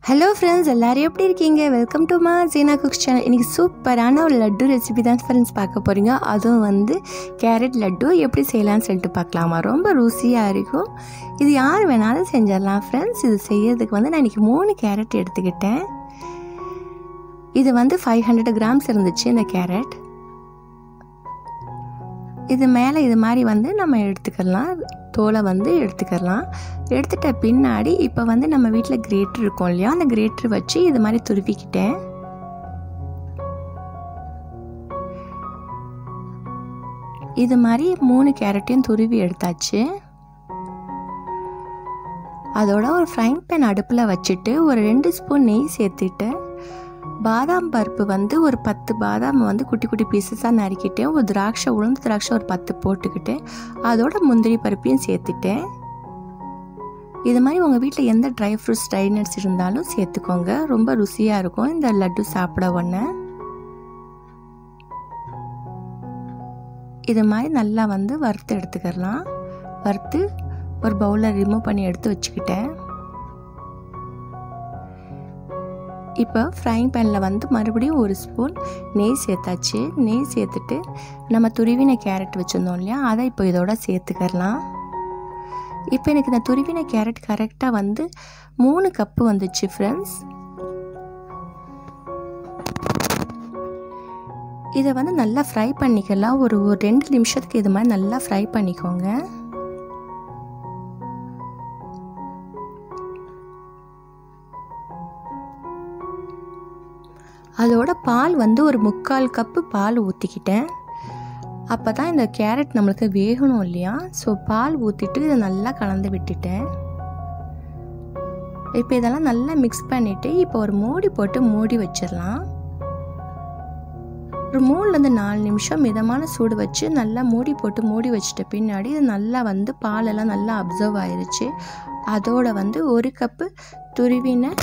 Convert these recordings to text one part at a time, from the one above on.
Hello friends, எல்லோரும் எப்படி இருக்கீங்க? வெல்கம் டு மா ஜீனா குக்ஸ் சேனல். இன்றைக்கி சூப்பரான ஒரு லட்டு ரெசிபி தான் ஃப்ரெண்ட்ஸ் பார்க்க போகிறீங்க. அதுவும் வந்து கேரட் லட்டு எப்படி செய்யலான்னு சொல்லிட்டு பார்க்கலாமா. ரொம்ப ருசியாக இருக்கும். இது யார் வேணாலும் செஞ்சிடலாம் ஃப்ரெண்ட்ஸ். இது செய்யறதுக்கு வந்து நான் இன்றைக்கி 3 கேரட் எடுத்துக்கிட்டேன். இது வந்து 500 கிராம்ஸ் இருந்துச்சு இந்த கேரட். இது மேலே இது மாதிரி வந்து நம்ம எடுத்துக்கலாம், தோலை வந்து எடுத்துக்கலாம். எடுத்துட்ட பின்னாடி இப்போ வந்து நம்ம வீட்டில் கிரேட்டர் இருக்கும் இல்லையா, அந்த கிரேட்டர் வச்சு இது மாதிரி துருவிக்கிட்டேன். இது மாதிரி 3 கேரட்டையும் துருவி எடுத்தாச்சு. அதோட ஒரு ஃப்ரைங் பேன் அடுப்பில் வச்சுட்டு ஒரு 2 ஸ்பூன் நெய் சேர்த்துட்டு பாதாம் பருப்பு வந்து ஒரு 10 பாதாம் வந்து குட்டி குட்டி பீசஸாக நறுக்கிட்டேன். ஒரு திராட்சை, உளுந்து திராட்சை ஒரு 10 போட்டுக்கிட்டேன். அதோட முந்திரி பருப்பையும் சேர்த்துட்டேன். இது மாதிரி உங்கள் வீட்டில் எந்த ட்ரை ஃப்ரூட்ஸ், ட்ரை நட்ஸ் இருந்தாலும் சேர்த்துக்கோங்க. ரொம்ப ருசியாக இருக்கும் இந்த லட்டு சாப்பிட ஒன்று. இது மாதிரி நல்லா வந்து வறுத்து எடுத்துக்கலாம். வறுத்து ஒரு பவுலில் ரிமூவ் பண்ணி எடுத்து வச்சுக்கிட்டேன். இப்போ ஃப்ரைங் பேனில் வந்து மறுபடியும் ஒரு ஸ்பூன் நெய் சேர்த்தாச்சு. நெய் சேர்த்துட்டு நம்ம துருவின கேரட் வச்சுருந்தோம் இல்லையா, அதை இப்போ இதோட சேர்த்துக்கலாம். இப்போ எனக்கு இந்த துருவின கேரட் கரெக்டாக வந்து 3 கப்பு வந்துச்சு ஃப்ரெண்ட்ஸ். இதை வந்து நல்லா ஃப்ரை பண்ணிக்கலாம். ஒரு 2 நிமிஷத்துக்கு இது மாதிரி நல்லா ஃப்ரை பண்ணிக்கோங்க. அதோட பால் வந்து ஒரு 3/4 கப்பு பால் ஊற்றிக்கிட்டேன். அப்போ தான் இந்த கேரட் நம்மளுக்கு வேகணும் இல்லையா. ஸோ பால் ஊற்றிட்டு இதை நல்லா கலந்து விட்டுட்டேன். இப்போ இதெல்லாம் நல்லா மிக்ஸ் பண்ணிவிட்டு இப்போ ஒரு மூடி போட்டு மூடி வச்சிடலாம். ஒரு 3லேருந்து 4 நிமிஷம் மிதமான சூடு வச்சு நல்லா மூடி போட்டு மூடி வச்சிட்ட பின்னாடி இது நல்லா வந்து பாலெல்லாம் நல்லா அப்சர்வ் ஆயிடுச்சு. அதோட வந்து 1 கப்பு துருவின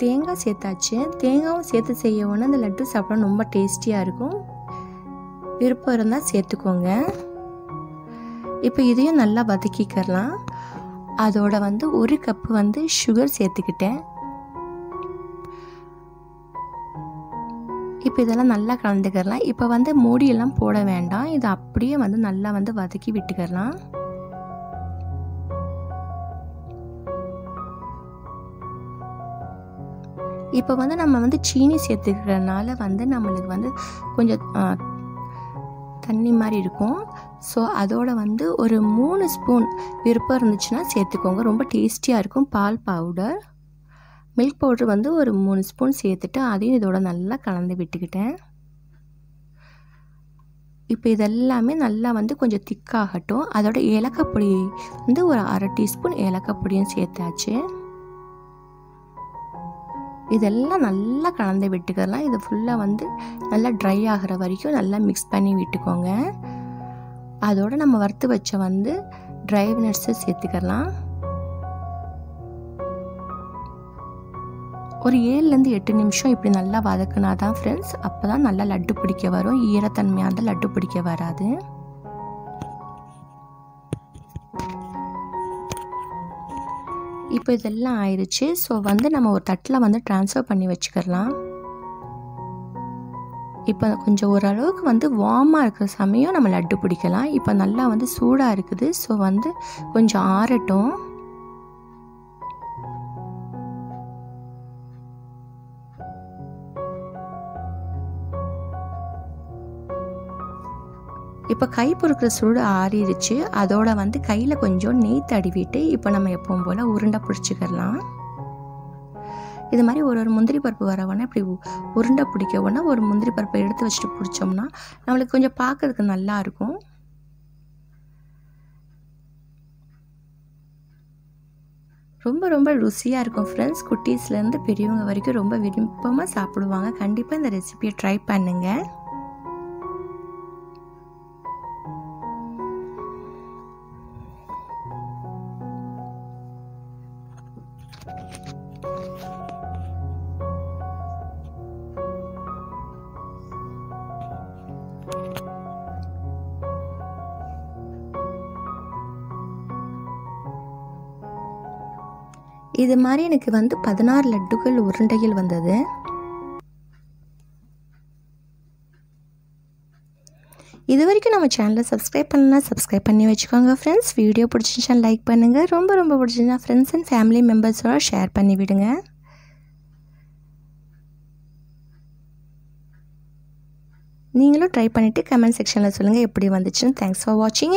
தேங்காய் சேர்த்தாச்சு. தேங்காயும் சேர்த்து செய்யணும்னா இந்த லட்டு சாப்பிட ரொம்ப டேஸ்டியாக இருக்கும். விருப்பம் இருந்தால் சேர்த்துக்கோங்க. இப்போ இதையும் நல்லா வதக்கிக்கலாம். அதோட வந்து 1 கப்பு வந்து சுகர் சேர்த்துக்கிட்டேன். இப்போ இதெல்லாம் நல்லா கலந்துக்கலாம். இப்போ வந்து மூடியெல்லாம் போட வேண்டாம். இதை அப்படியே வந்து நல்லா வந்து வதக்கி விட்டுக்கலாம். இப்போ வந்து நம்ம வந்து சீனி சேர்த்துக்கிறதுனால வந்து நம்மளுக்கு வந்து கொஞ்சம் தண்ணி மாதிரி இருக்கும். ஸோ அதோட வந்து ஒரு 3 ஸ்பூன் விருப்பம் இருந்துச்சுன்னா சேர்த்துக்கோங்க. ரொம்ப டேஸ்டியாக இருக்கும். பால் பவுடர், மில்க் பவுடர் வந்து ஒரு 3 ஸ்பூன் சேர்த்துட்டு அதையும் இதோட நல்லா கலந்து விட்டுக்கிட்டேன். இப்போ இதெல்லாமே நல்லா வந்து கொஞ்சம் திக்காகட்டும். அதோட ஏலக்காய் பொடி வந்து ஒரு 1/2 டீஸ்பூன் ஏலக்காய் பொடியும் சேர்த்தாச்சு. இதெல்லாம் நல்லா கலந்து விட்டுக்கலாம். இது ஃபுல்லாக வந்து நல்லா ட்ரை ஆகிற வரைக்கும் நல்லா மிக்ஸ் பண்ணி விட்டுக்கோங்க. அதோடு நம்ம வறுத்து வச்ச வந்து ட்ரை நட்ஸை சேர்த்துக்கலாம். ஒரு 7லேருந்து 8 நிமிஷம் இப்படி நல்லா வதக்குனா தான் ஃப்ரெண்ட்ஸ், அப்போ தான் நல்லா லட்டு பிடிக்க வரும். ஈரத்தன்மையாக இருந்தால் லட்டு பிடிக்க வராது. இப்போ இதெல்லாம் ஆயிடுச்சு. ஸோ வந்து நம்ம ஒரு தட்டில் வந்து ட்ரான்ஸ்ஃபர் பண்ணி வச்சுக்கலாம். இப்போ கொஞ்சம் ஓரளவுக்கு வந்து வார்மாக இருக்கிற சமயம் நம்ம லட்டு பிடிக்கலாம். இப்போ நல்லா வந்து சூடாக இருக்குது. ஸோ வந்து கொஞ்சம் ஆறட்டும். இப்போ கை பொறுக்கிற சூடு ஆறிடுச்சு. அதோட வந்து கையில் கொஞ்சம் நெய் தடவிட்டு இப்போ நம்ம எப்பவும் போல் உருண்டை பிடிச்சிக்கலாம். இது மாதிரி ஒரு முந்திரி பருப்பு வரவோன்னா இப்படி உருண்டை பிடிக்கவோன்னா ஒரு முந்திரி பருப்பை எடுத்து வச்சுட்டு பிடிச்சோம்னா நம்மளுக்கு கொஞ்சம் பார்க்கறதுக்கு நல்லா இருக்கும். ரொம்ப ரொம்ப ருசியாக இருக்கும் ஃப்ரெண்ட்ஸ். குட்டீஸ்லேருந்து பெரியவங்க வரைக்கும் ரொம்ப விருப்பமாக சாப்பிடுவாங்க. கண்டிப்பாக இந்த ரெசிபியை ட்ரை பண்ணுங்கள். இது மாதிரி எனக்கு வந்து 16 லட்டுகள் உருண்டைகள் வந்தது. இது வரைக்கும் நம்ம சேனலை சப்ஸ்கிரைப் பண்ணலாம், சப்ஸ்கிரைப் பண்ணி வச்சுக்கோங்க ஃப்ரெண்ட்ஸ். வீடியோ பிடிச்சிருந்துச்சா லைக் பண்ணுங்கள், ரொம்ப பிடிச்சிருந்தா ஃப்ரெண்ட்ஸ் அண்ட் ஃபேமிலி மெம்பர்ஸோட ஷேர் பண்ணி விடுங்க. நீங்களும் ட்ரை பண்ணிவிட்டு கமெண்ட் செக்ஷனில் சொல்லுங்கள் எப்படி வந்துச்சுன்னு. தேங்க்ஸ் ஃபார் வாட்சிங்.